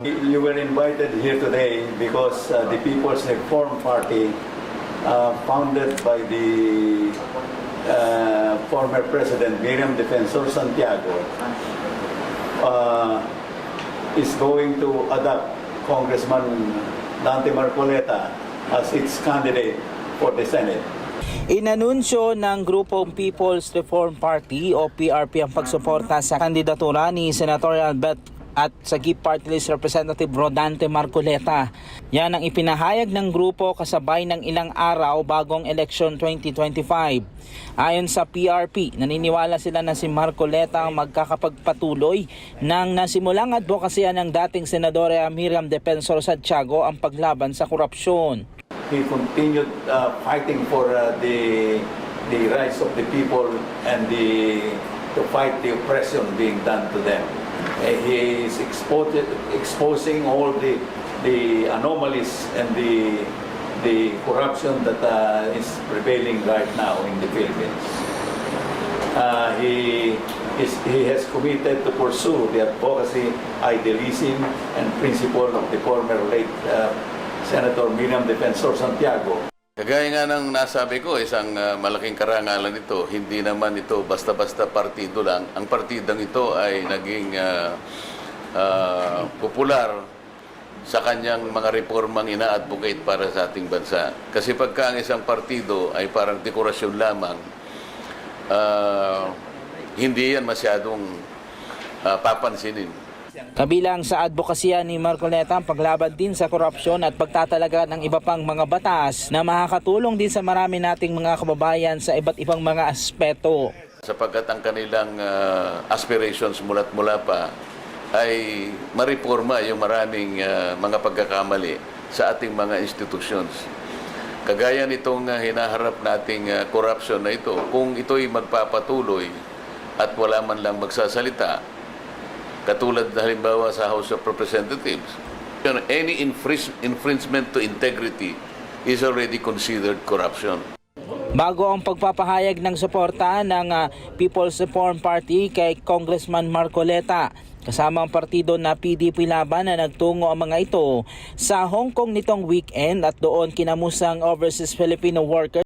You were invited here today because the People's Reform Party, founded by the former President Miriam Defensor Santiago, is going to adopt Congressman Dante Marcoleta as its candidate for the Senate. Inanunsyo ng grupong People's Reform Party o PRP ang pagsuporta sa kandidatura ni Senatorial Bet at sa Sagip Party List Representative Rodante Marcoleta. Yan ang ipinahayag ng grupo kasabay ng ilang araw bagong eleksyon 2025. Ayon sa PRP, naniniwala sila na si Marcoleta ang magkakapagpatuloy ng nasimulang advokasya ng dating Senadora Miriam Defensor Santiago ang paglaban sa korupsyon. He continued fighting for the rights of the people and to fight the oppression being done to them. He is exposing all the anomalies and the corruption that is prevailing right now in the Philippines. He has committed to pursue the advocacy, idealism, and principle of the former late Senator Miriam Defensor Santiago. Kagaya nga ng nasabi ko, isang malaking karangalan ito. Hindi naman ito basta-basta partido lang. Ang partidang ito ay naging popular sa kanyang mga reformang ina-advocate para sa ating bansa. Kasi pagka ang isang partido ay parang dekorasyon lamang, hindi yan masyadong papansinin. Kabilang sa advokasya ni Marcoleta ang paglaban din sa korupsyon at pagtatalaga ng iba pang mga batas na makakatulong din sa marami nating mga kababayan sa iba't ibang mga aspeto. Sapagkat ang kanilang aspirations mula't mula pa ay mareforma yung maraming mga pagkakamali sa ating mga institutions. Kagaya nitong hinaharap nating corruption na ito, kung ito'y magpapatuloy at wala man lang magsasalita, katulad na halimbawa sa House of Representatives, any infringement to integrity is already considered corruption. Bago ang pagpapahayag ng suporta ng People's Reform Party kay Congressman Marcoleta, kasama ang partido na PDP Laban na nagtungo ang mga ito sa Hong Kong nitong weekend at doon kinamusang overseas Filipino workers